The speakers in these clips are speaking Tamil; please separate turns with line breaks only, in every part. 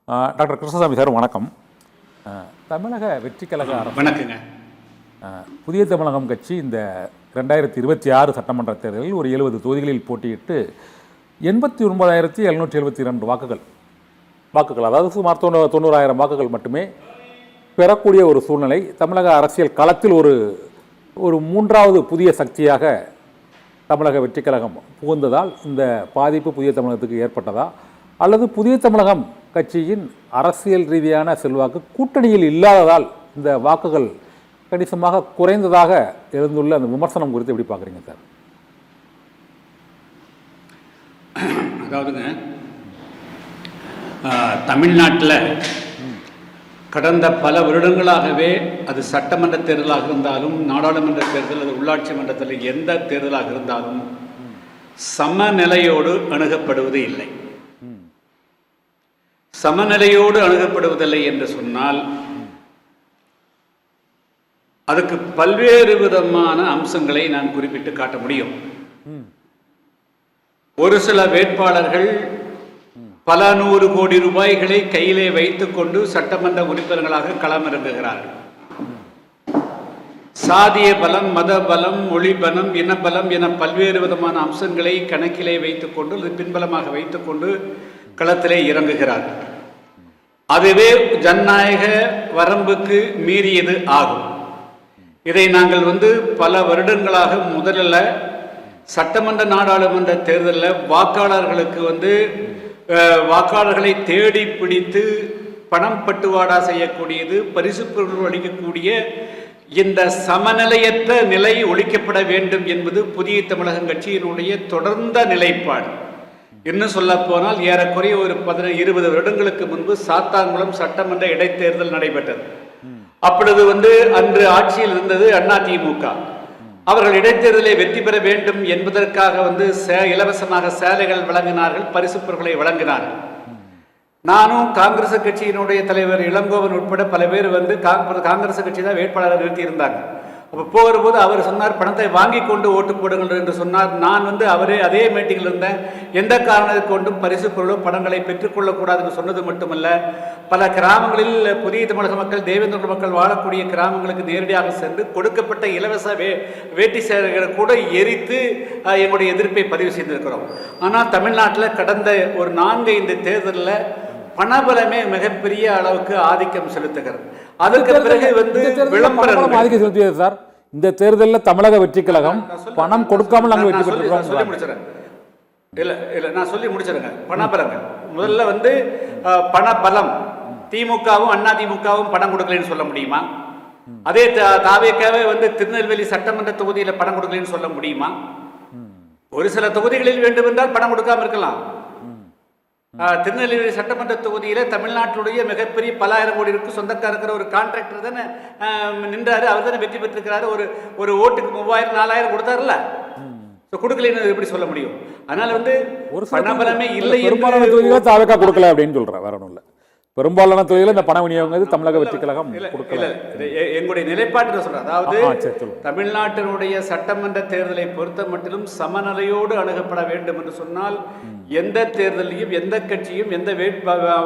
டாக்டர் கிருஷ்ணசாமி சார் வணக்கம். தமிழக வெற்றி கழக அரசு
வணக்கங்க.
புதிய தமிழகம் கட்சி இந்த 2026 சட்டமன்ற தேர்தலில் ஒரு 70 தொகுதிகளில் போட்டியிட்டு 89,772 வாக்குகள் அதாவது சுமார் 90,000 வாக்குகள் மட்டுமே பெறக்கூடிய ஒரு சூழ்நிலை தமிழக அரசியல் களத்தில் ஒரு மூன்றாவது புதிய சக்தியாக தமிழக வெற்றி கழகம் புகுந்ததால் இந்த பாதிப்பு புதிய தமிழகத்துக்கு ஏற்பட்டதா, அல்லது புதிய தமிழகம் கட்சியின் அரசியல் ரீதியான செல்வாக்கு கூட்டணியில் இல்லாததால் இந்த வாக்குகள் கணிசமாக குறைந்ததாக எழுந்துள்ள அந்த விமர்சனம் குறித்து எப்படி பார்க்குறீங்க சார்?
அதாவதுங்க, தமிழ்நாட்டில் கடந்த பல வருடங்களாகவே அது சட்டமன்ற தேர்தலாக இருந்தாலும் நாடாளுமன்ற தேர்தல் அது உள்ளாட்சி மன்றத்தில் எந்த தேர்தலாக இருந்தாலும் சமநிலையோடு அணுகப்படுவது இல்லை. சமநிலையோடு அணுகப்படுவதில்லை என்று சொன்னால் அதுக்கு பல்வேறு விதமான அம்சங்களை நான் குறிப்பிட்டு காட்ட முடியும். ஒரு சில வேட்பாளர்கள் பல நூறு கோடி ரூபாய்களை கையிலே வைத்துக் கொண்டு சட்டமன்ற உறுப்பினர்களாக களமிறங்குகிறார்கள். சாதிய பலம், மத பலம், மொழி பலம், இனபலம் என பல்வேறு விதமான அம்சங்களை கணக்கிலே வைத்துக் கொண்டு அது பின்பலமாக வைத்துக் கொண்டு களத்திலே இறங்குகிறார்கள். அதுவே ஜனநாயக வரம்புக்கு மீறியது ஆகும். இதை நாங்கள் பல வருடங்களாக முதல்ல சட்டமன்ற நாடாளுமன்ற தேர்தலில் வாக்காளர்களுக்கு வாக்காளர்களை தேடி பிடித்து பணம் பட்டுவாடா செய்யக்கூடியது, பரிசு பொருள் அளிக்கக்கூடிய இந்த சமநிலையற்ற நிலை ஒழிக்கப்பட வேண்டும் என்பது புதிய தமிழகம் கட்சியினுடைய தொடர்ந்த நிலைப்பாடு. இன்னும் சொல்ல போனால் ஏறக்குறைய ஒரு 20 வருடங்களுக்கு முன்பு சாத்தான்குளம் சட்டமன்ற இடைத்தேர்தல் நடைபெற்றது. அப்பொழுது அன்று ஆட்சியில் இருந்தது அதிமுக. அவர்கள் இடைத்தேர்தலை வெற்றி பெற வேண்டும் என்பதற்காக இலவசமாக சேலைகள் வழங்கினார்கள், பரிசு பொருட்களை வழங்கினார்கள். நானும் காங்கிரஸ் கட்சியினுடைய தலைவர் இளங்கோவன் உட்பட பல பேர் காங்கிரஸ் கட்சி தான் வேட்பாளரை நிறுத்தி இருந்தாங்க. அப்போ போகிற போது அவர் சொன்னார், பணத்தை வாங்கி கொண்டு ஓட்டு போடுங்கள் என்று சொன்னார். நான் அதே மீட்டிங்கில் இருந்தேன். எந்த காரணத்தை கொண்டும் பரிசு பொருளோ பணங்களை பெற்றுக்கொள்ளக்கூடாதுன்னு சொன்னது மட்டுமல்ல, பல கிராமங்களில் புதிய தமிழக மக்கள், தேவேந்திர மக்கள் வாழக்கூடிய கிராமங்களுக்கு நேரடியாக சென்று கொடுக்கப்பட்ட இலவச வேட்டி சேலைகளை கூட எரித்து எங்களுடைய எதிர்ப்பை பதிவு செய்திருக்கிறோம். ஆனால் தமிழ்நாட்டில் கடந்த ஒரு 4-5 தேர்தலில் பணபலமே மிகப்பெரிய அளவுக்கு ஆதிக்கம் செலுத்துகிறது. அதற்கு பிறகு விளம்பரம்
ஆதிக்கம் செலுத்தியது சார். இந்த தேர்தலில் தமிழக வெற்றி கழகம் பணம் கொடுக்காமல் நாங்கள் வெற்றி பெற்றிருக்கோம்.
சொல்லி முடிச்சிடறேன். இல்ல நான் சொல்லி முடிச்சிருங்க. பணபலங்கள் முதல்ல பணபலம், திமுகவும் அதிமுகவும் பணம் கொடுக்கலன்னு சொல்ல முடியுமா? அதே தாவேக்காவே திருநெல்வேலி சட்டமன்ற தொகுதியில பணம் கொடுக்கலன்னு சொல்ல முடியுமா? ஒரு சில தொகுதிகளில் வேண்டுமென்றால் பணம் கொடுக்காம இருக்கலாம். திருநெல்வேலி சட்டமன்ற தொகுதியில தமிழ்நாட்டுடைய மிகப்பெரிய பல ஆயிரம் கோடி சொந்தக்கார இருக்கிற ஒரு கான்ட்ராக்டர் தானே நின்றாரு. அவர் தானே வெற்றி பெற்றிருக்கிறாரு. ஒரு ஓட்டுக்கு 3000-4000 கொடுத்தாருல்ல. கொடுக்கலன்னு எப்படி சொல்ல முடியும்? அதனால
ஒரு
பணபலமே இல்லை.
தாவேக்கா கொடுக்கல அப்படின்னு சொல்றேன், வேற ஒன்றும் இல்லை. பெரும்பாலான தொழில இந்த பண விநியோகம் தமிழக வெற்றி கழகம் கொடுக்கல.
எங்களுடைய நிலைப்பாட்டு சொல்றேன். அதாவது தமிழ்நாட்டினுடைய சட்டமன்ற தேர்தலை பொறுத்த மட்டிலும் சமநிலையோடு அணுகப்பட வேண்டும் என்று சொன்னால் எந்த தேர்தலையும் எந்த கட்சியும் எந்த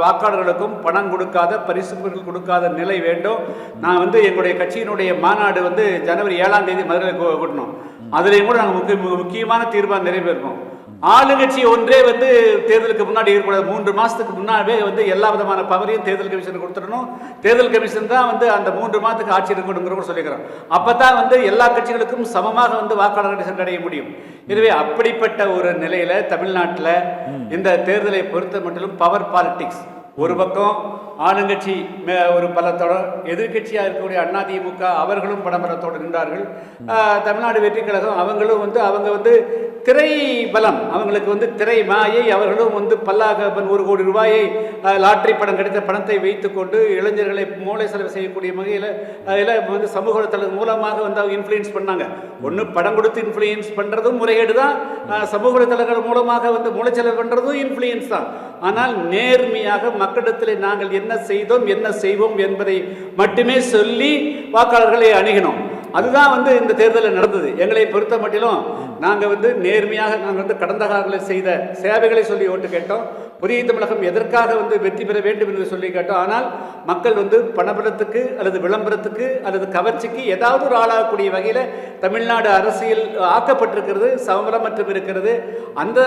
வாக்காளர்களுக்கும் பணம் கொடுக்காத, பரிசு பொருட்கள் கொடுக்காத நிலை வேண்டும். நான் எங்களுடைய கட்சியினுடைய மாநாடு ஜனவரி 7ஆம் தேதி மதுரையில் கூட்டணும். அதுலேயும் கூட நாங்கள் முக்கியமான தீர்மானம் நிறைவேறணும். ஆளுங்கட்சி ஒன்றே தேர்தலுக்கு முன்னாடி இருக்கக்கூடாது. 3 மாசத்துக்கு முன்னாடியே எல்லா விதமான பவரையும் தேர்தல் கமிஷன் கொடுத்துடணும். தேர்தல் கமிஷன் தான் அந்த 3 மாதத்துக்கு ஆட்சி இருக்கணுங்கிற சொல்லிக்கிறோம். அப்பதான் எல்லா கட்சிகளுக்கும் சமமாக வாக்காளர்களை சென்றடைய முடியும். எனவே அப்படிப்பட்ட ஒரு நிலையில தமிழ்நாட்டில் இந்த தேர்தலை பொறுத்த மட்டும் பவர் பாலிடிக்ஸ் ஒரு பக்கம், ஆளுங்கட்சி ஒரு பலத்தோட, எதிர்கட்சியாக இருக்கக்கூடிய அதிமுக அவர்களும் படபலத்தோடு நின்றார்கள். தமிழ்நாடு வெற்றி கழகம் அவங்களும் அவங்க திரை பலம், அவங்களுக்கு திரை மாயை, அவர்களும் பல்லாக 1 கோடி ரூபாயை லாட்டரி பணம் கிடைத்த பணத்தை வைத்துக்கொண்டு இளைஞர்களை மூளை செலவு செய்யக்கூடிய வகையில் சமூக வலைத்தளம் மூலமாக அவங்க இன்ஃப்ளூயன்ஸ் பண்ணாங்க. ஒன்று படம் கொடுத்து இன்ஃப்ளூயன்ஸ் பண்ணுறதும் முறைகேடு தான், சமூக வலைத்தளங்கள் மூலமாக மூளை செலவு பண்ணுறதும் இன்ஃப்ளூயன்ஸ் தான். ஆனால் நேர்மையாக மக்களிடத்தில் நாங்கள் என்ன செய்தோம், என்ன செய்வோம் என்பதை மட்டுமே சொல்லி வாக்காளர்களை அணுகினோம். அதுதான் இந்த தேர்தலில் நடந்தது. எங்களை பொறுத்த மட்டிலும் நாங்கள் நேர்மையாக நாங்கள் கடந்த காலங்களில் செய்த சேவைகளை சொல்லி ஓட்டு கேட்டோம். புதிய தமிழகம் எதற்காக வெற்றி பெற வேண்டும் என்று சொல்லி கேட்டோம். ஆனால் மக்கள் பணபலத்துக்கு அல்லது விளம்பரத்துக்கு அல்லது கவர்ச்சிக்கு ஏதாவது ஒரு ஆளாகக்கூடிய வகையில் தமிழ்நாடு அரசியல் ஆக்கப்பட்டிருக்கிறது, சமபலமற்றம் இருக்கிறது.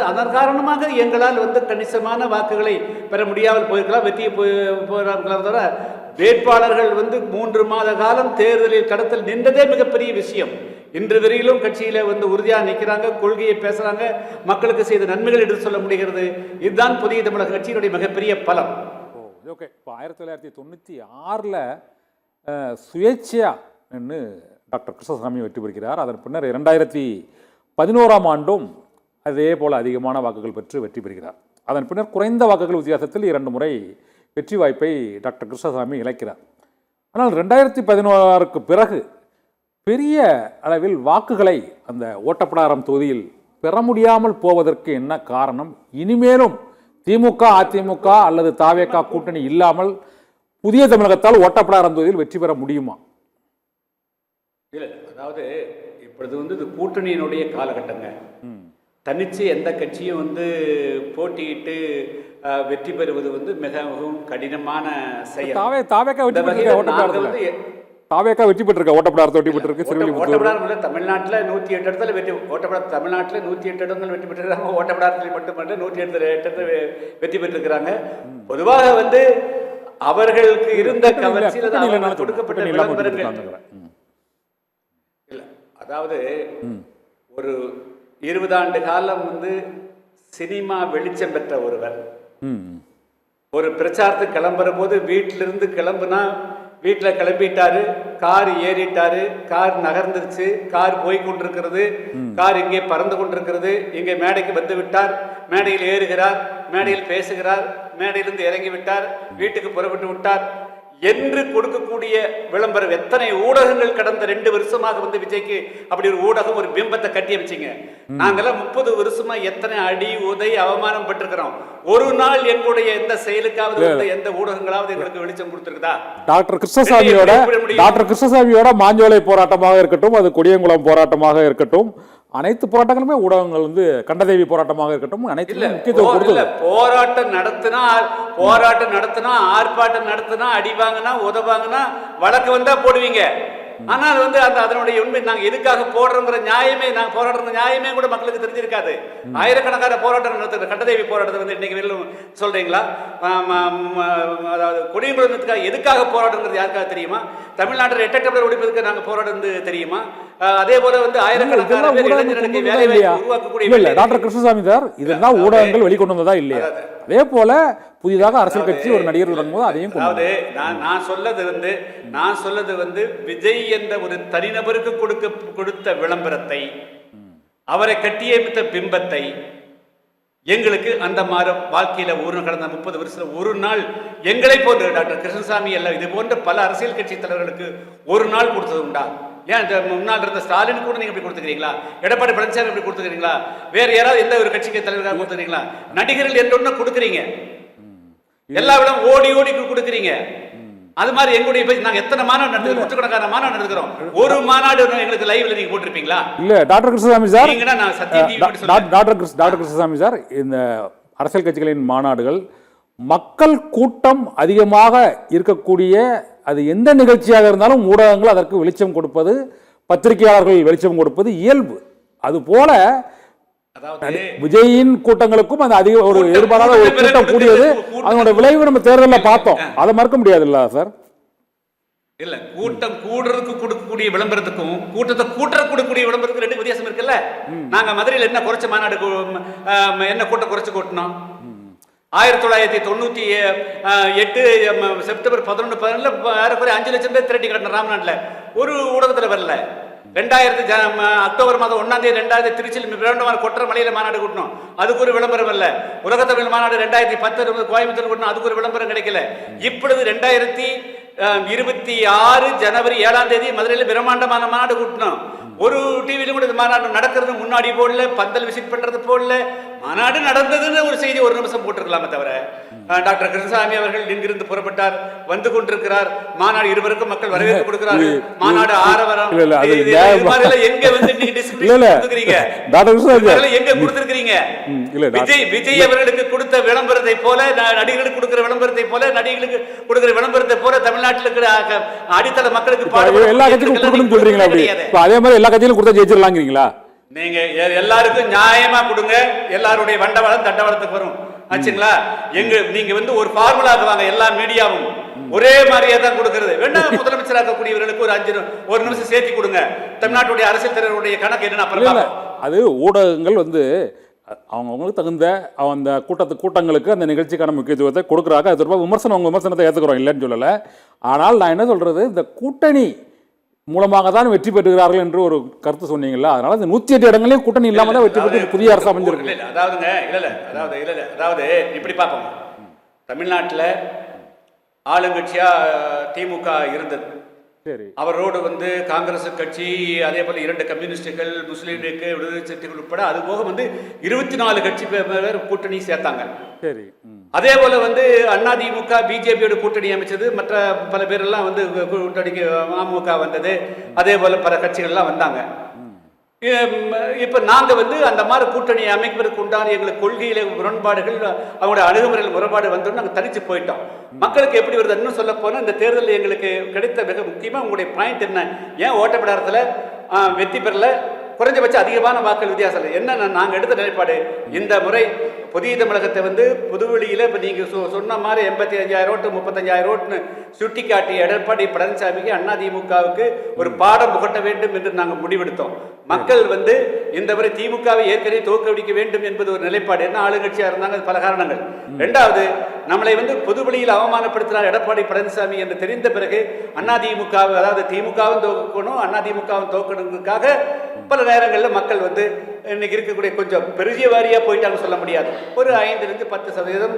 அதன் காரணமாக எங்களால் கணிசமான வாக்குகளை பெற முடியாமல் போயிருக்கலாம், வெற்றியை போயிருக்கலாம். தவிர வேட்பாளர்கள் 3 மாத காலம் தேர்தலில் கடத்தல் நின்றதே மிகப்பெரிய விஷயம். இன்று வரையிலும் கட்சியில உறுதியாக நிற்கிறாங்க, கொள்கையை பேசுறாங்க, மக்களுக்கு செய்த நன்மைகள் எடுத்து சொல்ல முடிகிறது. இதுதான் புதிய தமிழக கட்சியினுடைய மிகப்பெரிய பலம்.
ஓகே, இப்போ 1996 சுயேட்சையா என்று டாக்டர் கிருஷ்ணசாமி வெற்றி பெறுகிறார். அதன் பின்னர் 2011 ஆண்டும் அதே போல அதிகமான வாக்குகள் பெற்று வெற்றி பெறுகிறார். அதன் பின்னர் குறைந்த வாக்குகள் வித்தியாசத்தில் 2 முறை வெற்றி வாய்ப்பை டாக்டர் கிருஷ்ணசாமி இழக்கிறார். ஆனால் 2016க்கு பிறகு பெரிய அளவில் வாக்குகளை அந்த ஓட்டப்பிடாரம் தொகுதியில் பெற முடியாமல் போவதற்கு என்ன காரணம்? இனிமேலும் திமுக, அதிமுக அல்லது தாவேகா கூட்டணி இல்லாமல் புதிய தமிழகத்தால் ஓட்டப்பிடாரம் தொகுதியில் வெற்றி பெற முடியுமா?
இல்லை, அதாவது இப்பொழுது இது கூட்டணியினுடைய காலகட்டங்க. தனிச்சு எந்த கட்சியும் போட்டியிட்டு வெற்றி பெறுவது மிகவும் கடினமான செயல்.
தாவேகா வெற்றி பெற்றிருக்க ஓட்டப்பிடாரத்தை வெற்றி பெற்றிருக்கு.
தமிழ்நாட்டில் 108 இடத்துல தமிழ்நாட்டில் 108 இடங்கள் வெற்றி பெற்றிருக்காங்க. ஓட்டப்பிடாரத்தில் மட்டுமல்ல 108 இடத்துல வெற்றி பெற்றிருக்கிறாங்க. பொதுவாக அவர்களுக்கு இருந்த கவர்ச்சியில் கொடுக்கப்பட்ட விளம்பரங்கள் இல்லை. அதாவது ஒரு 20 ஆண்டு காலம் சினிமா வெளிச்சம் பெற்ற ஒருவர் ஒரு பிரச்சாரத்துக்கு கிளம்புற போது வீட்டிலிருந்து கிளம்புனா வீட்டில் கிளம்பிட்டாரு, கார் ஏறிட்டாரு, கார் நகர்ந்துருச்சு, கார் போய் கொண்டிருக்கிறது, கார் இங்கே பறந்து கொண்டிருக்கிறது, இங்கே மேடைக்கு வந்து விட்டார், மேடையில் ஏறுகிறார், மேடையில் பேசுகிறார், மேடையிலிருந்து இறங்கி விட்டார், வீட்டுக்கு புறப்பட்டு விட்டார் என்று கொடுக்கக்கூடிய விளம்பரம். எத்தனை ஊடகங்கள் கடந்த 2 வருஷமாக விஜய்க்கு அப்படி ஒரு ஊடகம் ஒரு பிம்பத்தை கட்டி அமைச்சிங்க. நாங்கெல்லாம் 30 வருஷமா எத்தனை அடி உதை அவமானம் பட்டிருக்கிறோம். ஒரு நாள் எங்களுடைய எந்த செயலுக்காவது எந்த ஊடகங்களாவது எங்களுக்கு வெளிச்சம் கொடுத்திருக்குதா?
டாக்டர் கிருஷ்ணசாமியோட மாஞ்சோலை போராட்டமாக இருக்கட்டும், அது கொடியங்குளம் போராட்டமாக இருக்கட்டும், அனைத்து போராட்டங்களுமே ஊடகங்கள் கண்டதேவி போராட்டமாக இருக்கட்டும், அனைத்து முக்கியத்துவம் கொடுத்து
போராட்டம் நடத்தினா ஆர்ப்பாட்டம் நடத்தினா அடி வாங்கினா உதவாங்கன்னா வழக்கு வந்தா போடுவீங்க. ஆனால் அதனுடைய உண்மை நாங்க எதுக்காக போடுறோங்கிற நியாயமே, நாங்க போராடுற நியாயமே கூட மக்களுக்கு தெரிஞ்சிருக்காது. ஆயிரக்கணக்கான போராட்டம் நடத்துகிற கண்டதேவி போராட்டத்தை இன்னைக்கு வெளியில் சொல்றீங்களா? அதாவது கொடியங்குளத்துக்காக எதுக்காக போராடுறது யாருக்காக தெரியுமா? தமிழ்நாட்டில் 8 டம்ளர் ஒழிப்பதற்கு நாங்க போராடுறது தெரியுமா? அதே போல ஆயிரக்கணக்கான இளைஞர்களுக்கு வேலை வாய்ப்பு உருவாக்கக்கூடிய
டாக்டர் கிருஷ்ணசாமி சார், இதெல்லாம் ஊடகங்கள் வெளிக்கொண்டு வந்ததா இல்லையா? அதே போல புதிதாக அரசியல் கட்சி ஒரு நடிகர் தொடங்கும்போது அதையும்
நான் சொல்லது விஜய் என்ற ஒரு தனிநபருக்கு கொடுத்த விளம்பரத்தை, அவரை கட்டியமைத்த பிம்பத்தை எங்களுக்கு அந்த மாதிரி வாழ்க்கையில கடந்த 30 வருஷம் ஒரு நாள் எங்களை போன்ற டாக்டர் கிருஷ்ணசாமி எல்லாம் இது போன்ற பல அரசியல் கட்சி தலைவர்களுக்கு ஒரு நாள் கொடுத்தது உண்டா? ஏன் முன்னாள் இருந்த ஸ்டாலின் கூட நீங்க இப்படி கொடுத்துக்கிறீங்களா? எடப்பாடி பழனிசாமி இப்படி கொடுத்துக்கிறீங்களா? வேற யாராவது எந்த ஒரு கட்சிக்கு தலைவராக கொடுத்துக்கிறீங்களா? நடிகர்கள் என்று கொடுக்குறீங்க, எல்லா விட ஓடி ஓடி கொடுக்குறீங்க. அது மாதிரி எங்களுடைய நாங்க எத்தனை மாநாடு நடத்துறோம், நூற்றுக்கணக்கான மாநாடு நடத்துறோம். ஒரு மாநாடு எங்களுக்கு லைவ்ல நீங்க போட்டிருப்பீங்களா?
இல்ல doctor Krishnasamy sir, doctor Krishnasamy sir, இந்த அரசியல் கட்சிகளின் மாநாடுகள் மக்கள் கூட்டம் அதிகமாக இருக்கக்கூடிய, அது எந்த நிகழ்ச்சியாக இருந்தாலும் ஊடகங்கள் அதற்கு வெளிச்சம் கொடுப்பது, பத்திரிகையாளர்கள் வெளிச்சம் கொடுப்பது இயல்பு. அது போல விஜயின் கூட்டங்களுக்கும் அந்த அதிக ஒரு எதிர்பாராத ஒரு கூட்டம் கூடியது, அதனோட விளைவு நம்ம தேர்தலில் பார்த்தோம். அதை மறக்க முடியாது இல்ல சார்?
இல்ல, கூட்டம் கூடுறதுக்கு கொடுக்கக்கூடிய விளம்பரத்துக்கும் கூட்டத்தை கொடுக்கக்கூடிய விளம்பரத்துக்கு 2 வித்தியாசம் இருக்குல்ல. நாங்க மதுரையில் என்ன குறைச்ச மாநாடு, என்ன கூட்டம் குறைச்சு கூட்டணும்? 1998 செப்டம்பர் 11, 12 5 லட்சம் பேர் திரட்டி கிடந்த ராமநாட்டில் ஒரு ஊடகத்தில் வரல. 2000 அக்டோபர் மாதம் 1ஆம் தேதி 2000 திருச்சியில் பிரம்மாண்டமான கொற்ற மலையில மாநாடு கூட்டணும், அதுக்கு ஒரு விளம்பரம் இல்ல. உலகத்தமிழ் மாநாடு 2010 கோயம்புத்தூர் கூட்டணும், அதுக்கு ஒரு விளம்பரம் கிடைக்கல. இப்பொழுது 2026 ஜனவரி 7ஆம் தேதி மதுரையில் பிரம்மாண்டமான மாநாடு கூட்டணும். ஒரு டிவியிலும் கூட மாநாடு நடக்கிறது முன்னாடி போடல, பந்தல் விசிட் பண்றது போடல, மாநாடு நடந்ததுன்னு ஒரு செய்தி ஒரு நிமிஷம் போட்டிருக்கலாமே தவிர டாக்டர் கிருஷ்ணசாமி அவர்கள் இங்கிருந்து புறப்பட்டார், வந்து கொண்டிருக்கிறார், மாநாடு இருவருக்கும் மக்கள் வரவேற்பு கொடுக்கிறார்கள், மாநாடு ஆரவரம் எங்க வந்து எங்க கொடுத்திருக்கிறீங்க? விஜய் அவர்களுக்கு கொடுத்த விளம்பரத்தை போல, நடிகர்களுக்கு கொடுக்கிற விளம்பரத்தை போல, நடிகர்களுக்கு கொடுக்கிற விளம்பரத்தை போல தமிழ்நாட்டில் இருக்கிற அடித்தள மக்களுக்கு
எல்லா கட்சியும் சொல்றீங்களா? அதே மாதிரி எல்லா கட்சியிலும் கொடுத்தா ஜெயிச்சிடலாங்கிறீங்களா?
நீங்க எல்லாருக்கும் நியாயமா கொடுங்க, எல்லாருடைய வண்டவாளம் தண்டவாளத்துக்கு வரும் ஆச்சுங்களா? நீங்க வந்து ஒரு ஃபார்முலாக்கு வாங்க, எல்லா மீடியாவும் ஒரே மாதிரியே தான் கொடுக்கிறது. வேண்டாம், முதலமைச்சராக்கக்கூடியவர்களுக்கு ஒரு நிமிஷம் சேர்த்து கொடுங்க. தமிழ்நாட்டுடைய அரசியல் தலைவருடைய கணக்கு என்னன்னு அப்புறம்
அது ஊடகங்கள் வந்து அவங்களுக்கு தகுந்த அந்த கூட்டங்களுக்கு அந்த நிகழ்ச்சிக்கான முக்கியத்துவத்தை கொடுக்குறாங்க. அது தொடர்பாக விமர்சனத்தை ஏற்றுக்கிறோம், இல்லைன்னு சொல்லலை. ஆனால் நான் என்ன சொல்றது, இந்த கூட்டணி மூலமாக தான் வெற்றி பெற்றுகிறார்கள் என்று ஒரு கருத்து சொன்னீங்களா? அதனால இந்த 108 இடங்களையும் கூட்டணி இல்லாம தான் வெற்றி பெற்று புதிய அரசு அமைஞ்சிருக்கு.
அதாவது இப்படி பார்ப்போம், தமிழ்நாட்டில் ஆளுங்கட்சியா திமுக இருந்தது.
சரி,
அவரோடு வந்து காங்கிரஸ் கட்சி, அதே போல 2 கம்யூனிஸ்டுகள், முஸ்லீம் லீக், விடுதலை சிறுத்தைகள் உட்பட அது போக வந்து 24 கட்சி பேர் கூட்டணி சேர்த்தாங்க.
சரி,
அதே போல வந்து அதிமுக பிஜேபியோட கூட்டணி அமைச்சது, மற்ற பல பேரெல்லாம் வந்து கூட்டணிக்கு அமமுக வந்தது, அதே போல பல கட்சிகள்லாம் வந்தாங்க. இப்ப நாங்க வந்து அந்த மாதிரி கூட்டணி அமைப்பதற்கு உண்டான எங்களுக்கு கொள்கையில முரண்பாடுகள், அவங்களுடைய அணுகுமுறையில் முரண்பாடு வந்தோம், நாங்க தனிச்சு போயிட்டோம். மக்களுக்கு எப்படி வருது இன்னும் சொல்ல போனா, இந்த தேர்தலில் எங்களுக்கு கிடைத்த மிக முக்கியமா உங்களுடைய பாயிண்ட் என்ன, ஏன் ஓட்டப்படாரத்துல வெற்றி பெறல, குறைஞ்சபட்சம் அதிகமான வாக்கள் வித்தியாசம் என்ன? நாங்கள் எடுத்த நிலைப்பாடு, இந்த முறை புதிய தமிழகத்தை வந்து புதுவெளியில் இப்போ நீங்கள் சொன்ன மாதிரி 85,000 ஓட்டு 35,000 ஓட்டுன்னு சுட்டி காட்டிய எடப்பாடி பழனிசாமிக்கு அதிமுகவுக்கு ஒரு பாடம் புகட்ட வேண்டும் என்று நாங்கள் முடிவெடுத்தோம். மக்கள் வந்து இந்த முறை திமுகவை ஏற்கனவே தோற்கடிக்க வேண்டும் என்பது ஒரு நிலைப்பாடு. என்ன ஆளுங்கட்சியாக இருந்தாங்க, பல காரணங்கள். ரெண்டாவது, நம்மளை வந்து பொதுவெளியில் அவமானப்படுத்தினார் எடப்பாடி பழனிசாமி என்று தெரிந்த பிறகு அதிமுக, அதாவது திமுகவும் தோக்கணும் அதிமுகவும் தோக்கணுங்கிறதுக்காக பல நேரங்களில் மக்கள் வந்து இன்னைக்கு இருக்கக்கூடிய கொஞ்சம் பெரிய வாரியா போயிட்டாங்க சொல்ல முடியாது, ஒரு 5-10%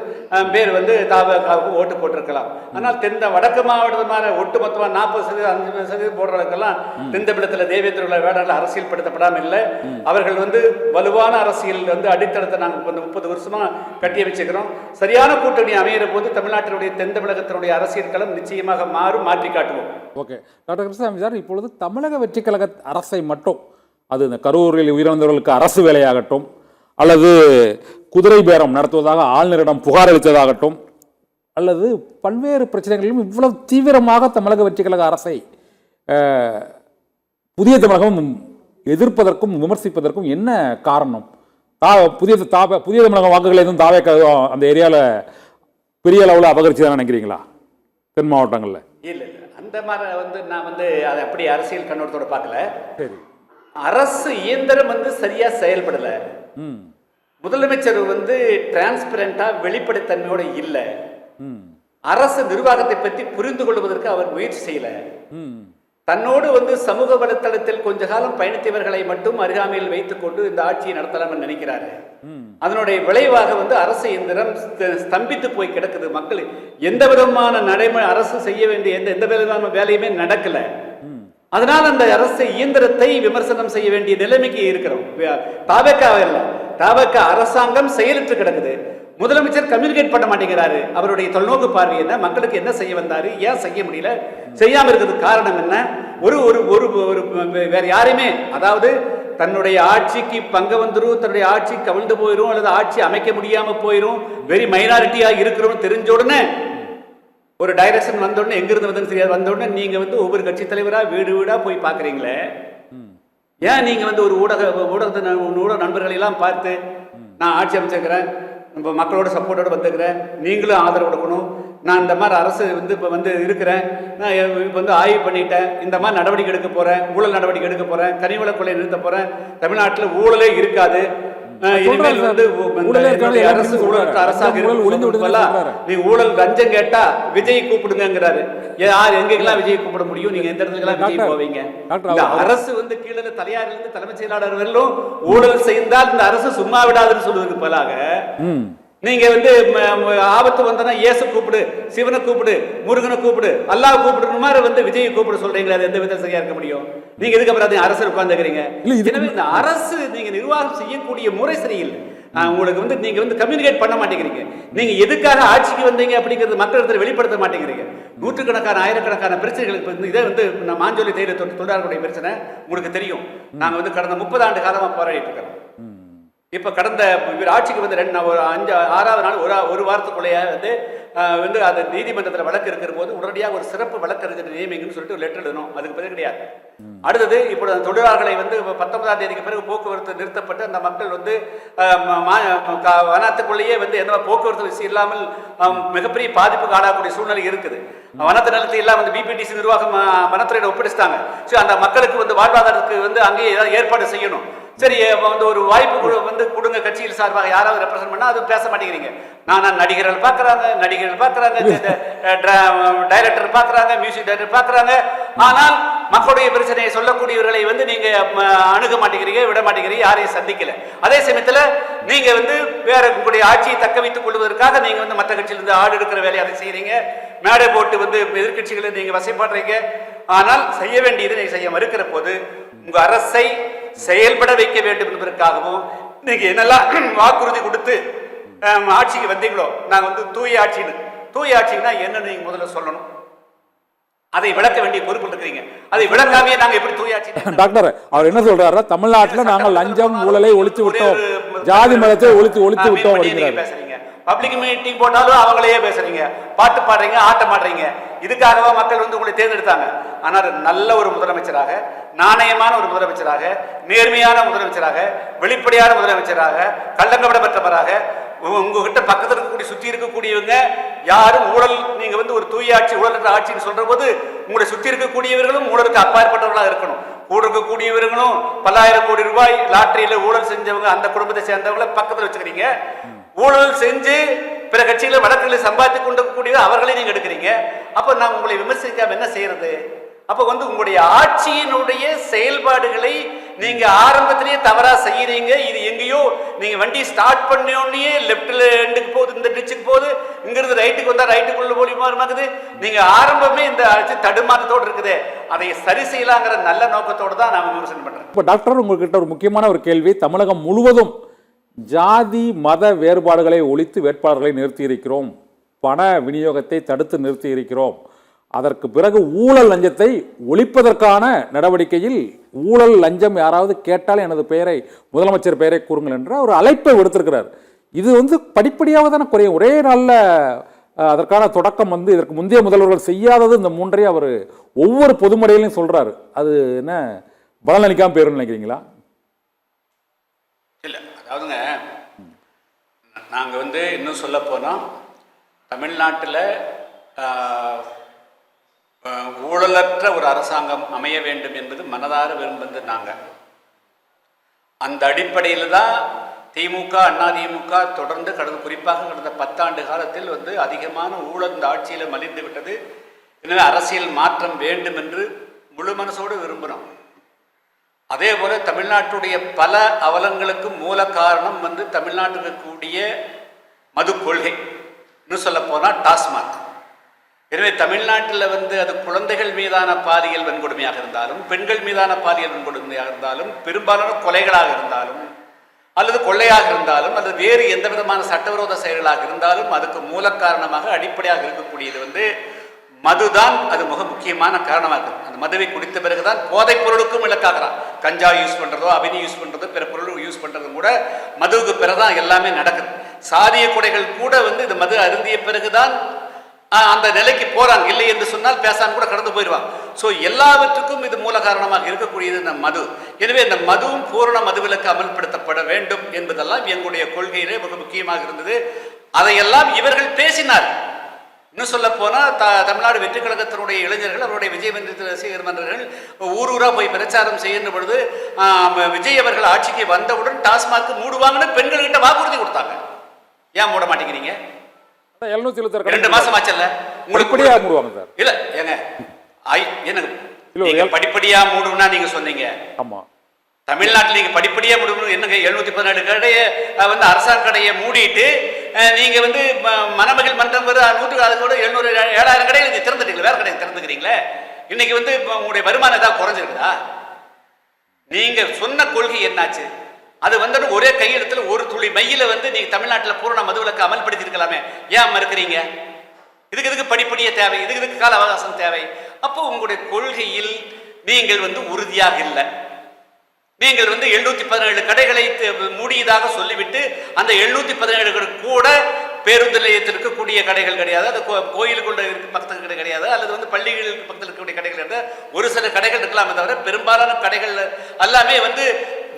பேர் வந்து தாவகாவுக்கு ஓட்டு போட்டிருக்கலாம். ஆனால் வடக்கு மாவட்டமான ஒட்டு மொத்தமாக 40%, 5% போடுறவங்கெல்லாம் தென்தமிழத்தில் தேவேந்திர வேடர்கள் அரசியல் படுத்தப்படாமல் இல்லை. அவர்கள் வந்து வலுவான அரசியல் வந்து அடித்தளத்தை நாங்கள் வந்து 30 வருஷமா கட்டி வச்சுக்கிறோம். சரியான கூட்டணி அமைகிற போது தமிழ்நாட்டினுடைய தென்தமிழகத்தினுடைய அரசியல் களம் நிச்சயமாக மாற்றி காட்டுவோம்.
ஓகே டாக்டர் கிருஷ்ணசாமி சார், இப்பொழுது தமிழக வெற்றி கழக அரசை மட்டும், அது இந்த கரூரில் உயிரிழந்தவர்களுக்கு அரசு வேலையாகட்டும், அல்லது குதிரை பேரம் நடத்துவதாக ஆளுநரிடம் புகார் அளித்ததாகட்டும், அல்லது பல்வேறு பிரச்சனைகளிலும் இவ்வளவு தீவிரமாக தமிழக வெற்றி கழக அரசை புதிய தமிழகம் எதிர்ப்பதற்கும் விமர்சிப்பதற்கும் என்ன காரணம்? புதிய தமிழக வாக்குகள் எதுவும் தாவே அந்த ஏரியாவில் பெரிய அளவில் அபகரிச்சு தான் நினைக்கிறீங்களா தென் மாவட்டங்களில்?
இல்லை, அந்த மாதிரி வந்து நான் வந்து அதை அப்படி அரசியல் கண்ணோட்டத்தோட பார்க்கல.
சரி,
அரசு இயந்திரம் வந்து சரியா செயல்படல. முதலமைச்சர் வந்து டிரான்ஸ்பரண்டா வெளிப்படைத்தன்மையோட இல்ல. அரசு நிர்வாகத்தை பற்றி புரிந்து கொள்வதற்கு அவர் முயற்சி செய்யல. தன்னோடு வந்து சமூக வலைத்தளத்தில் கொஞ்ச காலம் பயணித்தவர்களை மட்டும் அருகாமையில் வைத்துக் கொண்டு இந்த ஆட்சியை நடத்தலாம் நினைக்கிறாரு. அதனுடைய விளைவாக வந்து அரசு இயந்திரம் ஸ்தம்பித்து போய் கிடக்குது. மக்கள் எந்த விதமான நடைமுறை அரசு செய்ய வேண்டிய எந்த விதமான வேலையுமே நடக்கல. அதனால் அந்த அரசு இயந்திரத்தை விமர்சனம் செய்ய வேண்டிய நிலைமைக்கு இருக்கிறோம். தாவக அரசாங்கம் செயலற்று கிடக்குது. முதலமைச்சர் கம்யூனிகேட் பண்ண மாட்டேங்கிறாரு. அவருடைய தொலைநோக்கு பார்வை என்ன, மக்களுக்கு என்ன செய்ய வந்தாரு, ஏன் செய்ய முடியல, செய்யாம இருக்கிறதுக்கு காரணம் என்ன? ஒரு வேற யாரையுமே, அதாவது தன்னுடைய ஆட்சிக்கு பங்கு வந்துடும், தன்னுடைய ஆட்சி கவிழ்ந்து போயிடும், அல்லது ஆட்சி அமைக்க முடியாம போயிடும், வெரி மைனாரிட்டியா இருக்கிறோம் தெரிஞ்ச உடனே ஒரு டைரக்ஷன் வந்தோடனே, எங்கிருந்து வந்து சரியா வந்தோடனே நீங்க வந்து ஒவ்வொரு கட்சி தலைவரா வீடு வீடா போய் பாக்குறீங்களே, ஏன் நீங்க வந்து ஒரு ஊடக நண்பர்களை எல்லாம் பார்த்து நான் ஆட்சி அமைச்சிருக்கிறேன், மக்களோட சப்போர்ட்டோட வந்துக்கிறேன், நீங்களும் ஆதரவு கொடுக்கணும், நான் இந்த மாதிரி அரசு வந்து இப்போ வந்து இருக்கிறேன், நான் இப்போ வந்து ஆய்வு பண்ணிட்டேன், இந்த மாதிரி நடவடிக்கை எடுக்க போறேன், ஊழல் நடவடிக்கை எடுக்க போறேன், கனிவள கொலை நிறுத்த போறேன், தமிழ்நாட்டில் ஊழலே இருக்காது, இனிமேல் வந்து அரசு ஊழல் அரசாக நீ ஊழல் லஞ்சம் கேட்டா விஜய் கூப்பிடுங்கிறாரு. யார் எங்கெல்லாம் விஜய் கூப்பிட முடியும்? நீங்க எந்த இடத்துக்கு விஜய் போவீங்க? அரசு வந்து கீழே தலையாரிலிருந்து தலைமைச் செயலாளர் வரலும் ஊழல் செய்தால் இந்த அரசு சும்மா விடாதுன்னு சொல்வதற்கு பதிலாக நீங்க வந்து ஆபத்து வந்தனா இயேசு கூப்பிடு, சிவனை கூப்பிடு, முருகனை கூப்பிடு, அல்லாஹ் கூப்பிடுற மாதிரி வந்து விஜயை கூப்பிட சொல்றீங்களா? அது எந்த விதம் சரியா இருக்க முடியும்? நீங்க எதுக்கு அப்புறம் அரசு உட்கார்ந்துக்கிறீங்க? எனவே இந்த அரசு நீங்க நிர்வாகம் செய்யக்கூடிய முறை சரியில்லை. உங்களுக்கு வந்து நீங்க வந்து கம்யூனிகேட் பண்ண மாட்டேங்கிறீங்க. நீங்க எதுக்காக ஆட்சிக்கு வந்தீங்க அப்படிங்கிறது மக்களிடத்தில் வெளிப்படுத்த மாட்டேங்கிறீங்க. நூற்றுக்கணக்கான ஆயிரக்கணக்கான பிரச்சனைகளுக்கு இதே வந்து நான் மாஞ்சோலி தைரிய தொழிலாளர்களுடைய பிரச்சனை உங்களுக்கு தெரியும். நாங்க வந்து கடந்த 30 ஆண்டு காலமா போராடிட்டு இருக்கிறோம். இப்ப கடந்த ஆட்சிக்கு வந்து 6வது நாள் ஒரு வாரத்துக்குள்ளேயே வந்து அது நீதிமன்றத்தில் வழக்கு இருக்கிற போது உடனடியாக ஒரு சிறப்பு வழக்கறிஞர் நியமிங்கன்னு சொல்லிட்டு ஒரு லெட்டர் எழுதணும். அதுக்கு பிறகு கிடையாது. அடுத்தது இப்போ அந்த தொழிலாளர்களை வந்து 19ஆம் தேதிக்கு பிறகு போக்குவரத்து நிறுத்தப்பட்டு அந்த மக்கள் வந்து வனத்துக்குள்ளேயே வந்து எந்த போக்குவரத்து விஷயம் இல்லாமல் மிகப்பெரிய பாதிப்புக்கு ஆளாகக்கூடிய சூழ்நிலை இருக்குது. வனத்து நிலத்தை எல்லாம் வந்து பிபிடிசி நிர்வாகம் வனத்துறையில ஒப்படைச்சிட்டாங்க. ஸோ அந்த மக்களுக்கு வந்து வாழ்வாதாரத்துக்கு வந்து அங்கேயே ஏதாவது ஏற்பாடு செய்யணும். சரி, வந்து ஒரு வாய்ப்பு வந்து கொடுங்க கட்சியில் சார்பாக யாராவது ரெப்ரசென்ட் பண்ணா அது பேச மாட்டேங்கிறீங்க. நடிகர்கள் பார்க்குறாங்க, டைரக்டர் பார்க்குறாங்க, மியூசிக் டைரக்டர் பார்க்குறாங்க. ஆனால் மக்களுடைய பிரச்சனையை சொல்லக்கூடியவர்களை வந்து நீங்க அணுக மாட்டேங்கிறீங்க, விட மாட்டேங்கிறீங்க, யாரையும் சந்திக்கல. அதே சமயத்தில் நீங்க வந்து வேற உங்களுடைய ஆட்சியை தக்க வைத்துக் கொள்வதற்காக நீங்க வந்து மற்ற கட்சியிலிருந்து ஆடு எடுக்கிற வேலையை அதை செய்யறீங்க. மேடை போட்டு வந்து எதிர்கட்சிகளை நீங்க வசைப்படுறீங்க. ஆனால் செய்ய வேண்டியது நீங்க செய்ய மறுக்கிற போது உங்க அரசை செயல்பட வைக்க வேண்டும் என்பதற்காகவும் நீங்க என்னெல்லாம் வாக்குறுதி கொடுத்து ஆட்சிக்கு வந்தீங்களோ, நாங்க வந்து தூய ஆட்சின்னா என்னன்னு நீங்க முதல்ல சொல்லணும். அதை விளக்க வேண்டிய பொறுப்பு இருக்கிறீங்க. அதை விளக்காமே நாங்க எப்படி தூய ஆட்சி?
டாக்டர் அவர் என்ன சொல்றாரு, தமிழ்நாட்டில் நாங்கள் லஞ்சம் ஊழலை ஒழிச்சு விட்டோம், ஜாதி மதத்தை ஒழித்து விட்டோம்
பேசுறீங்க. பப்ளிக் மீட்டிங் போட்டாலும் அவங்களையே பேசுறீங்க, பாட்டு பாடுறீங்க, ஆட்டம் ஆடுறீங்க. இதுக்காகவா மக்கள் வந்து உங்களை தேர்ந்தெடுத்தாங்க? ஆனால் நல்ல ஒரு முதலமைச்சராக, நாணயமான ஒரு முதலமைச்சராக, நேர்மையான முதலமைச்சராக, வெளிப்படையான முதலமைச்சராக, கள்ளங்கபடமற்றவராக, உங்ககிட்ட பக்கத்தில் இருக்கக்கூடிய சுற்றி இருக்கக்கூடியவங்க யாரும் ஊழல், நீங்க வந்து ஒரு தூய ஆட்சி ஊழல் ஆட்சின்னு சொல்ற போது உங்களை சுற்றி இருக்கக்கூடியவர்களும் ஊழலுக்கு அப்பாற்பட்டவர்களாக இருக்கணும். கூட இருக்கக்கூடியவர்களும் பல்லாயிரம் கோடி ரூபாய் லாட்டரியில ஊழல் செஞ்சவங்க அந்த குடும்பத்தை சேர்ந்தவங்களை பக்கத்தில் வச்சுக்கிறீங்க. ஊழல் செஞ்சு பிற கட்சிகளை வழக்குகளை சம்பாதித்துக் கொண்டிருக்கக்கூடிய அவர்களை நீங்க எடுக்கிறீங்க. அப்ப நான் உங்களை விமர்சிக்காம என்ன செய்யறது? அப்ப வந்து உங்களுடைய ஆட்சியினுடைய செயல்பாடுகளை நீங்க ஆரம்பத்திலேயே தவறா செய்யறீங்க. இது எங்கேயோ நீங்க வண்டி ஸ்டார்ட் பண்ணோடனே லெப்ட்ல எண்டுக்கு போகுது, இந்த டிச்சுக்கு போகுது, இங்கிருந்து ரைட்டுக்கு வந்தா ரைட்டுக்குள்ள போலி மாறுமாக்குது. நீங்க ஆரம்பமே இந்த ஆட்சி தடுமாற்றத்தோடு இருக்குது. அதை சரி செய்யலாங்கிற நல்ல நோக்கத்தோடு தான் நான் விமர்சனம் பண்றேன்.
இப்போ டாக்டர் உங்ககிட்ட ஒரு முக்கியமான ஒரு கேள்வி, தமிழகம் முழுவதும் ஜாதி மத வேறுபாடுகளை ஒழித்து வேட்பாளர்களை நிறுத்தி இருக்கிறோம், பண விநியோகத்தை தடுத்து நிறுத்தி இருக்கிறோம், அதற்கு பிறகு ஊழல் லஞ்சத்தை ஒழிப்பதற்கான நடவடிக்கையில் ஊழல் லஞ்சம் யாராவது கேட்டால் எனது பெயரை, முதலமைச்சர் பெயரை கூறுங்கள் என்ற ஒரு அழைப்பை விடுத்திருக்கிறார். இது வந்து படிப்படியாக தானே குறையும், ஒரே நாளில் அதற்கான தொடக்கம் வந்து இதற்கு முந்தைய முதல்வர்கள் செய்யாதது இந்த மூன்றையும் அவர் ஒவ்வொரு பொதுமடையிலையும் சொல்றாரு. அது என்ன பலன் அளிக்காம போயிரும் நினைக்கிறீங்களா?
இல்லை, அதாவதுங்க, நாங்கள் வந்து இன்னும் சொல்ல போனால் தமிழ்நாட்டில் ஊழலற்ற ஒரு அரசாங்கம் அமைய வேண்டும் என்பது மனதார விரும்புவது நாங்கள். அந்த அடிப்படையில் தான் திமுக, அதிமுக தொடர்ந்து குறிப்பாக கடந்த 10 ஆண்டு காலத்தில் வந்து அதிகமான ஊழல் இந்த ஆட்சியில் மலிந்து விட்டது. எனவே அரசியல் மாற்றம் வேண்டும் என்று முழு மனசோடு விரும்புகிறோம். அதே போல தமிழ்நாட்டுடைய பல அவலங்களுக்கும் மூல காரணம் வந்து தமிழ்நாட்டுக்கு கூடிய மது கொள்கை, இன்னும் சொல்ல போனால் டாஸ்மாக். எனவே தமிழ்நாட்டில் வந்து அது குழந்தைகள் மீதான பாலியல் வன்கொடுமையாக இருந்தாலும், பெண்கள் மீதான பாலியல் வன்கொடுமையாக இருந்தாலும், பெரும்பாலான கொலைகளாக இருந்தாலும், அல்லது கொள்ளையாக இருந்தாலும், அல்லது வேறு எந்த விதமான சட்டவிரோத செயல்களாக இருந்தாலும் அதுக்கு மூல காரணமாக அடிப்படையாக இருக்கக்கூடியது வந்து மதுதான். அது மிக முக்கியமான காரணமாக இருக்குது. அந்த மதுவை குடித்த பிறகுதான் போதைப் பொருளுக்கும் இலக்காகிறான். கஞ்சா யூஸ் பண்ணுறதோ, அபினி யூஸ் பண்ணுறதோ, பிற பொருள் யூஸ் பண்ணுறதும் கூட மதுவுக்கு பிறகுதான் எல்லாமே நடக்குது. சாதிய கொடைகள் கூட வந்து இந்த மது அருந்திய பிறகுதான் அந்த நிலைக்கு போறாங்க. இல்லை என்று சொன்னால் பேசாம கூட கடந்து போயிடுவாங்க. ஸோ எல்லாவற்றுக்கும் இது மூல காரணமாக இருக்கக்கூடியது இந்த மது. எனவே இந்த மதுவும் பூரண மதுவிலக்கு அமல்படுத்தப்பட வேண்டும் என்பதெல்லாம் எங்களுடைய கொள்கையிலே மிக முக்கியமாக இருந்தது. அதையெல்லாம் இவர்கள் பேசினார். இன்னும் சொல்ல போனா தமிழ்நாடு வெற்றி கழகத்தினுடைய இளைஞர்கள், அவருடைய விஜய் ரசிகர் மன்றர்கள் ஊரூரா போய் பிரச்சாரம் செய்கின்ற பொழுது விஜய் அவர்கள் ஆட்சிக்கு வந்தவுடன் டாஸ்மாக் மூடுவாங்கன்னு பெண்கள்கிட்ட வாக்குறுதி கொடுத்தாங்க. ஏன் மூட மாட்டேங்கிறீங்க? 2 மாசம் ஆச்சல்ல, உங்களுக்கு இல்ல ஏங்க என்ன படிப்படியா மூடுனா நீங்க சொன்னீங்க. ஆமா, தமிழ்நாட்டில் நீங்க படிப்படியா மூடணும் என்னங்க? 717 கடையை வந்து அரசாங்க கடையை மூடிட்டு நீங்க வந்து மணமகள் மன்றம் வர 700-7,000 கடையில் நீங்க திறந்துட்டீங்களா? வேற கடையை திறந்துக்கிறீங்களே. இன்னைக்கு வந்து உங்களுடைய வருமானம் ஏதாவது குறைஞ்சிருக்குதா? நீங்க சொன்ன கொள்கை என்னாச்சு? அது வந்து ஒரே கையெழுத்துல ஒரு துளி மையில வந்து நீங்க தமிழ்நாட்டில் பூரண மதுவிலக்கு அமல்படுத்தி இருக்கலாமே, ஏன் மறுக்கிறீங்க? இதுக்கு படிப்படியே தேவை, இதுக்கு கால அவகாசம் தேவை. அப்போ உங்களுடைய கொள்கையில் நீங்கள் வந்து உறுதியாக இல்லை. நீங்கள் வந்து 717 கடைகளை மூடியதாக சொல்லிவிட்டு அந்த 717 கூட பேருந்து நிலையத்தில் இருக்கக்கூடிய கடைகள் கிடையாது, அது கோயிலுக்குள்ள இருக்க பக்கத்தில் கடை கிடையாது, அல்லது வந்து பள்ளிகளுக்கு பக்கத்தில் இருக்கக்கூடிய கடைகள் கிடையாது. ஒரு சில கடைகள் இருக்கலாமே தவிர பெரும்பாலான கடைகள் எல்லாமே வந்து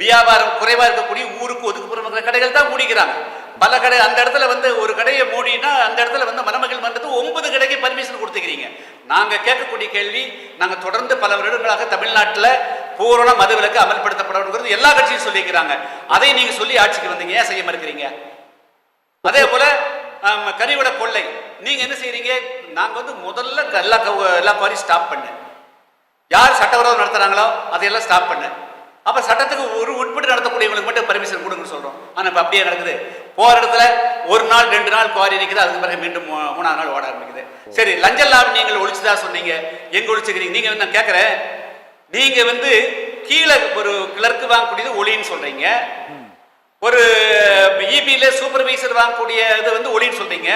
வியாபாரம் குறைவா இருக்கக்கூடிய ஊருக்கு ஒதுக்குப்புற கடைகள் தான் மூடிக்கிறாங்க. பல கடை அந்த இடத்துல வந்து ஒரு கடையை மூடினா அந்த இடத்துல வந்து மணமகள் மன்றத்து 9 கடைக்கு பர்மிஷன் கொடுத்துக்கிறீங்க. நாங்க கேட்கக்கூடிய கேள்வி, நாங்க தொடர்ந்து பல வருடங்களாக தமிழ்நாட்டில் பூரண மதுவிலக்கு அமல்படுத்தப்படும் எல்லா கட்சியும் சொல்லிக்கிறாங்க. அதை நீங்க சொல்லி ஆட்சிக்கு வந்தீங்க, ஏன் செய்ய மறுக்கிறீங்க? அதே போல கனிவள கொள்ளை நீங்க என்ன செய்றீங்க? நாங்க வந்து முதல்ல எல்லா குவாரியும் ஸ்டாப் பண்ண, யார் சட்டவிரோதம் நடத்துறாங்களோ அதையெல்லாம் ஸ்டாப் பண்ண. அப்ப சட்டத்துக்கு ஒரு உட்பட்டு நடத்தக்கூடியவங்களுக்கு மட்டும் பர்மிஷன் கொடுங்கன்னு சொல்றோம். ஆனா இப்ப அப்படியே நடக்குது. போற இடத்துல 1 நாள் 2 நாள் குவாரி நிற்குது, அதுக்கு பிறகு மீண்டும் 3ஆவது நாள் ஓட ஆரம்பிக்குது. சரி, லஞ்ச லாபம் நீங்கள் ஒழிச்சுதான் சொன்னீங்க, எங்க ஒழிச்சுக்கிறீங்க? நீங்க வந்து நான் கேட்கிறேன், நீங்க வந்து கீழே ஒரு கிளர்க்கு வாங்கக்கூடியது ஒளின்னு சொல்றீங்க, ஒரு இபில சூப்பர்வைசர் வாங்கக்கூடிய இது வந்து ஒளின்னு சொல்றீங்க.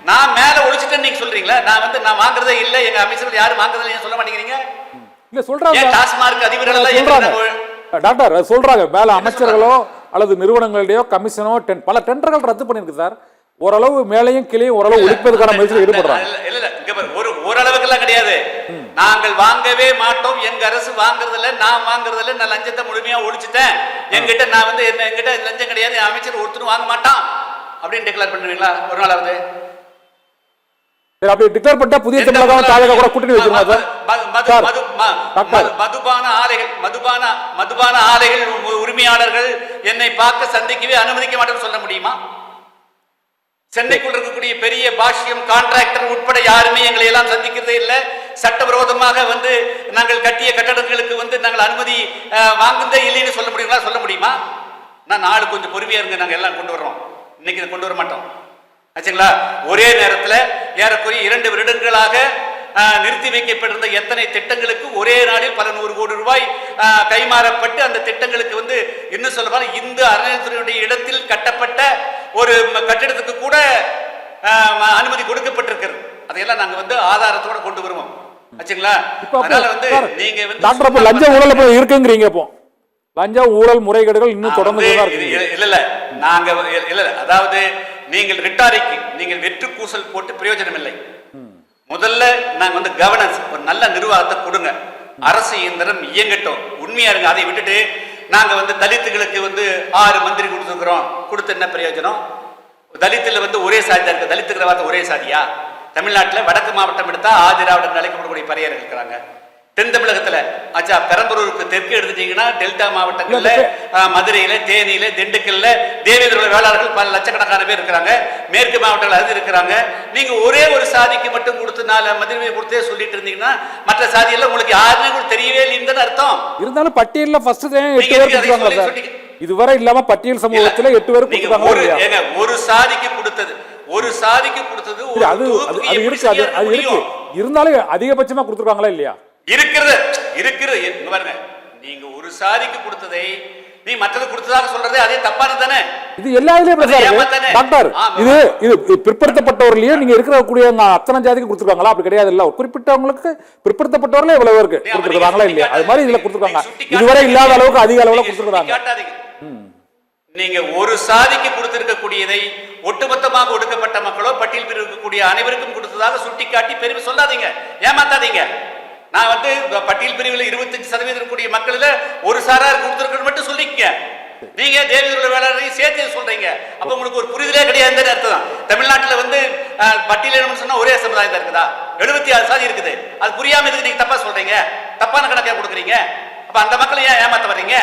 நான் மேல ஒழிச்சுட்டேன்னு நீங்க சொல்றீங்களா? நான் வாங்குறதே இல்ல, எங்க அமைச்சர்கள் யாரும் வாங்குறதே சொல்ல மாட்டேங்கிறீங்க.
இல்ல சொல்றாங்க,
டாஸ்மார்க் அதிபர்கள் எல்லாம்
டாக்டர் சொல்றாங்க, மேல அமைச்சர்களோ அல்லது நிறுவனங்களுடையோ கமிஷனோ பல டெண்டர்கள் ரத்து பண்ணிருக்கு சார். ஓரளவு மேலையும் கீழையும் ஓரளவு ஒழிப்பதற்கான முயற்சியில் ஈடுபடுறாங்க.
ஓரளவுக்கு எல்லாம் கிடையாது. நாங்கள் வாங்கவே மாட்டோம், எங்க அரசு வாங்குறதில்ல, நான் வாங்குறதில்ல, நான் லஞ்சத்தை முழுமையா ஒழிச்சுட்டேன், என்கிட்ட நான் வந்து என்கிட்ட லஞ்சம் கிடையாது, அமைச்சர் ஒருத்தரும் வாங்க மாட்டான் அப்படின்னு டிக்ளேர் பண்ணுவீங்களா ஒரு நாளாவது?
அப்படி டிக்ளேர் பண்ணா புதிய தமிழகம் தாயக கூட கூட்டணி வச்சிருக்காங்க சார்.
மதுபான ஆலைகள் உரிமையாளர்கள் என்னை பார்க்க சந்திக்கவே அனுமதிக்க மாட்டேன்னு சொல்ல முடியுமா? சென்னைக்குள் இருக்கக்கூடிய பெரிய பாஷ்யம் கான்ட்ராக்டர் உட்பட யாருமே எங்களை எல்லாம் சந்திக்கிறதே இல்லை. சட்டவிரோதமாக வந்து நாங்கள் கட்டிய கட்டடங்களுக்கு வந்து நாங்கள் அனுமதி வாங்குதே இல்லைன்னு சொல்ல முடியுங்களா? சொல்ல முடியுமா? நான் நாடு கொஞ்சம் பொறுமையா இருங்க, நாங்கள் எல்லாம் கொண்டு வர்றோம், இன்னைக்கு கொண்டு வர மாட்டோம் ஆச்சுங்களா? ஒரே நேரத்தில் ஏறக்குறைய 2 வருடங்களாக நிறுத்தி வைக்கப்பட்டிருந்த எத்தனை திட்டங்களுக்கு ஒரே நாளில் பல 100 கோடி ரூபாய் கைமாறப்பட்டு அந்த திட்டங்களுக்கு வந்து இன்னும் சொல்ல இந்து அறநிலையத்துறையுடைய இடத்தில் கட்டப்பட்ட ஒரு கட்டிடத்துக்கு கூட அனுமதி கொடுக்கப்பட்டிருக்கிறது. அதையெல்லாம் நாங்க வந்து ஆதாரத்தோட கொண்டு வருவோம் ஆச்சுங்களா? அதனால வந்து நீங்க வந்து
டாக்டர் லஞ்ச ஊழல் இருக்குங்கிறீங்க, இப்போ லஞ்ச ஊழல் முறைகேடுகள் இன்னும் தொடர்ந்து
இல்ல நாங்க இல்ல, அதாவது நீங்கள் ரிட்டாரிக்கு நீங்கள் வெற்று கூசல் போட்டு பிரயோஜனம் இல்லை. முதல்ல நாங்க வந்து கவர்னன்ஸ், ஒரு நல்ல நிர்வாகத்தை கொடுங்க, அரசு இயந்திரம் இயங்கட்டும், உண்மையா இருங்க. அதை விட்டுட்டு நாங்க வந்து தலித்துகளுக்கு வந்து 6 மந்திரி கொடுத்துருக்கிறோம், கொடுத்து என்ன பிரயோஜனம்? தலித்துல வந்து ஒரே சாதி தான் இருக்கு. தலித்துக்கிற வார்த்தை ஒரே சாதியா? தமிழ்நாட்டில் வடக்கு மாவட்டம் எடுத்தா ஆதிராவிடன் அழைக்கப்படக்கூடிய பறையர்கள் இருக்கிறாங்க. தென் தமிழகத்துல ஆச்சா பெரம்பலூருக்கு தெற்கு எடுத்துட்டீங்கன்னா டெல்டா மாவட்டங்கள்ல மதுரையில, தேனியில, திண்டுக்கல்ல தேவேந்திர வேளாளர்கள் பல லட்சக்கணக்கான பேர் இருக்கிறாங்க. மேற்கு மாவட்டங்கள் அது இருக்கிறாங்க. நீங்க ஒரே ஒரு சாதிக்கு மட்டும் கொடுத்து 4 மதுரை கொடுத்தே சொல்லிட்டு இருந்தீங்கன்னா மற்ற சாதியெல்லாம் உங்களுக்கு யாருமே கூட தெரியவே இல்லைன்னு அர்த்தம்.
இருந்தாலும் பட்டியல்ல ஃபர்ஸ்ட் 8 பேர் கொடுத்தாங்க சார். இதுவரை இல்லாம பட்டியல் சமூகத்துல 8 பேர் கொடுத்தாங்க.
ஒரு சாதிக்கு கொடுத்தது, ஒரு சாதிக்கு கொடுத்தது
அது இருக்கு. இருந்தாலும் அதிகபட்சமா கொடுத்துருக்காங்களா இல்லையா?
இருக்கிறது பாருங்க, நீங்க ஒரு சாதிக்கு கொடுத்ததை நீ மற்றது கொடுத்ததாக சொல்றதே அதே தப்பானது தானே?
இது எல்லா இதுலயும் டாக்டர், இது பிற்படுத்தப்பட்டவர்களையே நீங்க இருக்கக்கூடிய அத்தனை ஜாதிக்கு கொடுத்துருக்காங்களா? அப்படி கிடையாது. இல்ல பிற்படுத்தவங்களுக்கு பிற்படுத்தப்பட்டவர்களே இவ்வளவு இருக்கு கொடுத்துருக்காங்களா இல்லையா? அது மாதிரி இதுல கொடுத்துருக்காங்க. இதுவரை இல்லாத அளவுக்கு அதிக அளவுல கொடுத்துருக்காங்க.
நீங்க ஒரு சாதிக்கு கொடுத்திருக்கக்கூடியதை ஒட்டுமொத்தமாக ஒடுக்கப்பட்ட மக்களோ பட்டியல் பிரிவு இருக்கக்கூடிய அனைவருக்கும் கொடுத்ததாக சுட்டிக்காட்டி பெருமை சொல்லாதீங்க, ஏமாத்தாதீங்க. நான் வந்து பட்டியல் பிரிவில் 25% இருக்கக்கூடிய மக்கள்ல ஒரு சாரார் கொடுத்திருக்கணும் மட்டும் சொல்லிக்க. நீங்க தேவேந்திர வேளாளரையும் சேர்த்து சொல்றீங்க. அப்ப உங்களுக்கு ஒரு புரிதலே கிடையாது அர்த்தம். தமிழ்நாட்டில் வந்து பட்டியல் சொன்னா ஒரே சமுதாயம் தான் இருக்குதா? 76 சாதி இருக்குது. அது புரியாம இருக்கு, நீங்க தப்பா சொல்றீங்க, தப்பான கணக்கா கொடுக்குறீங்க. அப்ப அந்த மக்களை ஏன் ஏமாத்த வர்றீங்க?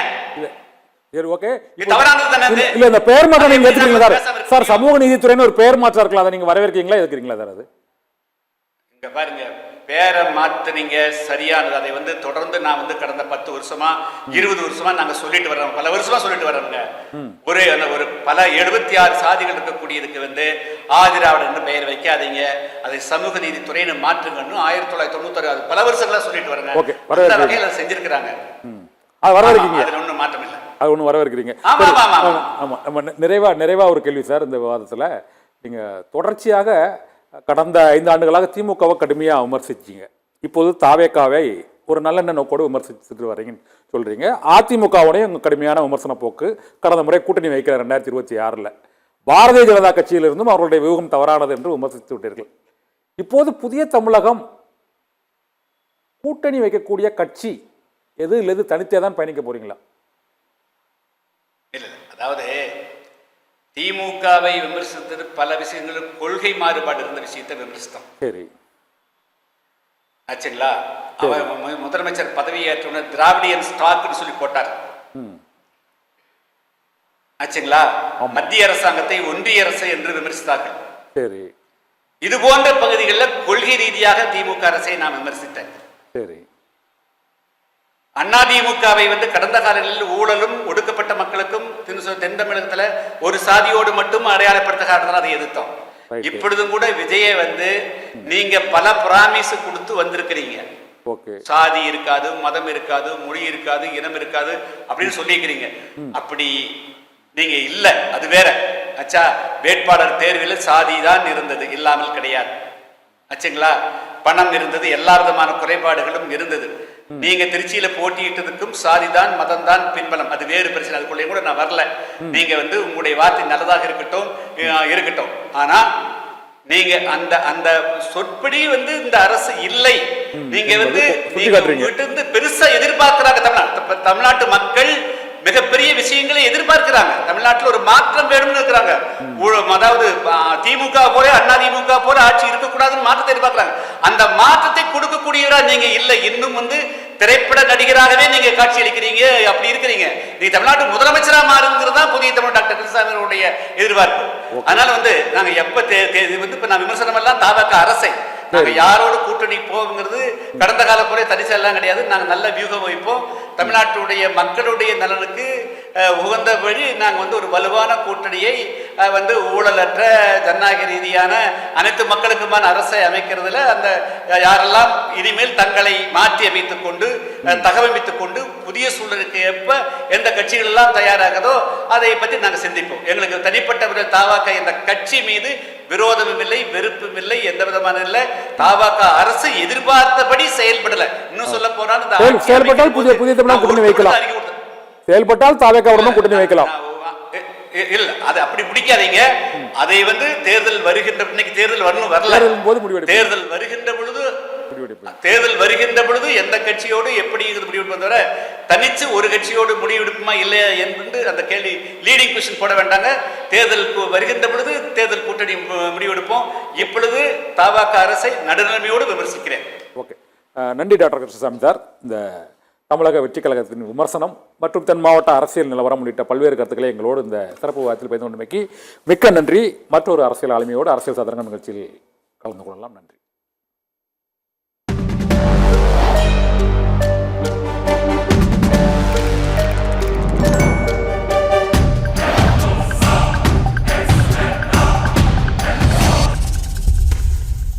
இந்த பெயர் மாற்றம் நீங்க ஏத்துக்கிறீங்களா சார்? சமூக நீதித்துறைன்னு ஒரு பெயர் மாற்றம் இருக்கலாம், அதை நீங்க வரவேற்கிறீங்களா, எதுக்குறீங்களா சார்? அது
இங்க பாருங்க, பேரை மாத்துனீங்க சரியானது. அதை வந்து தொடர்ந்து நான் வந்து கடந்த 10 வருஷமா 20 வருஷமா நாங்க சொல்லிட்டு வர்றோம், பல வருஷமா சொல்லிட்டு வர்றோங்க. ஒரு பல 76 சாதிகள் இருக்கக்கூடியதுக்கு வந்து ஆதிராவிடன் பெயர் வைக்காதீங்க, அதை சமூக நீதித்துறைன்னு மாற்றுங்கன்னு 1996 பல வருஷங்களா சொல்லிட்டு வரேங்க. வகையில் செஞ்சிருக்கிறாங்க.
அதுல
ஒன்றும் மாற்றம் இல்லை.
அது ஒன்று வரவேற்கிறீங்க.
ஆமா, ஆமா, ஆமா.
ஆமாம், நம்ம நிறைவா ஒரு கேள்வி சார். இந்த விவாதத்தில் நீங்கள் தொடர்ச்சியாக கடந்த 5 ஆண்டுகளாக திமுகவை கடுமையாக விமர்சிச்சிங்க. இப்போது தாவேக்காவை ஒரு நல்லெண்ண நோக்கோடு விமர்சிச்சுட்டு வரீங்கன்னு சொல்கிறீங்க. அதிமுகவுடையும் கடுமையான விமர்சன போக்கு கடந்த முறை கூட்டணி வைக்கிற 2026 பாரதிய ஜனதா கட்சியிலிருந்தும் அவர்களுடைய வியூகம் தவறானது என்று விமர்சித்து விட்டீர்கள். இப்போது புதிய தமிழகம் கூட்டணி வைக்கக்கூடிய கட்சி எது தனித்தே தான் பயணிக்க போறீங்களா?
இல்ல, அதாவது திமுகவை விமர்சித்தது பல விஷயங்களும் கொள்கை மாறுபாடு இருந்த விஷயத்தை விமர்சித்தோம்.
சரி,
ஆச்சுங்களா? அவர் முதலமைச்சர் பதவியேற்ற திராவிடியன் ஸ்டாக்னு சொல்லி போட்டார். ஆச்சுங்களா? மத்திய அரசாங்கத்தை ஒன்றிய அரசு என்று விமர்சித்தார்கள்.
சரி,
இது போன்ற பகுதிகளில் கொள்கை ரீதியாக திமுக அரசை நான் விமர்சித்தேன்.
சரி,
அதிமுகவை கடந்த காலங்களில் ஊழலும் ஒடுக்கப்பட்ட மக்களுக்கும் தென் தமிழகத்துல ஒரு சாதியோடு மட்டும் அடையாளப்படுத்த காரணத்தால் அதை எதிர்த்தோம். இப்பொழுதும் கூட விஜயை நீங்க பல பிராமிஸ் கொடுத்து வந்திருக்கிறீங்க. சாதி இருக்காது, மதம் இருக்காது, மொழி இருக்காது, இனம் இருக்காது அப்படின்னு சொல்லியிருக்கிறீங்க. அப்படி நீங்க இல்ல, அது வேற. அச்சா, வேட்பாளர் தேர்வில் சாதி தான் இருந்தது, இல்லாமல் கிடையாது. ஆச்சுங்களா? பணம் இருந்தது, எல்லா விதமான குறைபாடுகளும் இருந்தது. நீங்க திருச்சியில போட்டியிட்டதுக்கும் சாதிதான் மதம் தான் பின்பலம், அது வேறு பிரச்சனை. அதுக்குள்ளே கூட நான் வரல. நீங்க உங்களுடைய வார்த்தை நல்லதாக இருக்கட்டும். ஆனா நீங்க அந்த அந்த சொற்படி இந்த அரசு இல்லை. நீங்க நீங்க பெருசா எதிர்பார்க்கிறாங்க. தமிழ்நாட்டு மக்கள் மிகப்பெரிய விஷயங்களை எதிர்பார்க்கிறாங்க. தமிழ்நாட்டில் ஒரு மாற்றம் வேணும்னு இருக்கிறாங்க. அதாவது திமுக போல அதிமுக போல ஆட்சி இருக்கக்கூடாதுன்னு மாற்றத்தை எதிர்பார்க்கிறாங்க. அந்த மாற்றத்தை கொடுக்கக்கூடியவரா நீங்க இல்ல. இன்னும் திரைப்பட நடிகராகவே நீங்க காட்சி அளிக்கிறீங்க. அப்படி இருக்கிறீங்க. நீங்க தமிழ்நாட்டு முதலமைச்சரா மாறுங்கிறதா புதிய தமிழ் டாக்டர் கிருஷ்ணசாமியுடைய எதிர்பார்ப்பு. அதனால நாங்க இப்ப நான் விமர்சனம் எல்லாம் தாவக அரசை நாங்க யாரோட கூட்டணி போங்கிறது கடந்த கால போல தனிச்செல்லாம் கிடையாது. நாங்க நல்ல வியூகம் வைப்போம். தமிழ்நாட்டுடைய மக்களுடைய நலனுக்கு உகந்த வழி நாங்க ஒரு வலுவான கூட்டணியை ஊழலற்ற ஜனநாயக ரீதியான அனைத்து மக்களுக்குமான அரசை அமைக்கிறதுல அந்த யாரெல்லாம் இனிமேல் தங்களை மாற்றி அமைத்துக் கொண்டு தகவமைத்துக் கொண்டு புதிய சூழலுக்கு ஏற்ப எந்த கட்சிகள் எல்லாம் தயாராகதோ அதை பற்றி நாங்கள் சிந்திப்போம். எங்களுக்கு தனிப்பட்ட தாவாக்க என்ற கட்சி மீது விரோதமும் இல்லை, வெறுப்பும் இல்லை, எந்த விதமான இல்லை. தாவாக்க அரசு எதிர்பார்த்தபடி செயல்படல. இன்னும் சொல்ல போனால்
செயல்பட்டால் புதிய தமிழகம் கூட்டணி வைக்கலாம். செயல்பட்டால் தாவேக்காவுடன் கூட்டணி வைக்கலாம்.
இல்ல, அது அப்படி முடிக்காதீங்க. அதை தேர்தல் வருகின்ற இன்னைக்கு தேர்தல் வரணும் வரல, தேர்தல் வருகின்ற பொழுது எந்த கட்சியோடு எப்படி முடிவெடுப்பதை தவிர தனிச்சு ஒரு கட்சியோடு முடிவெடுப்புமா இல்லையா என்று அந்த கேள்வி லீடிங் கொஸ்டின் போட வேண்டாங்க. தேர்தல் வருகின்ற பொழுது தேர்தல் கூட்டணி முடிவெடுப்போம். இப்பொழுது தாவாக அரசை நடுநிலைமையோடு விமர்சிக்கிறேன்.
ஓகே, நன்றி டாக்டர் கிருஷ்ணசாமி சார். இந்த தமிழக வெற்றி கழகத்தின் விமர்சனம் மற்றும் தென் மாவட்ட அரசியல் நிலவரம் உள்ளிட்ட பல்வேறு கருத்துக்களை எங்களோடு இந்த சிறப்பு விவாதத்தில் பகிர்ந்து கொண்டமைக்கு மிக்க நன்றி. மற்றொரு அரசியல் ஆளுமையோடு அரசியல் சதுரங்க நிகழ்ச்சியில் கலந்து கொள்ளலாம். நன்றி.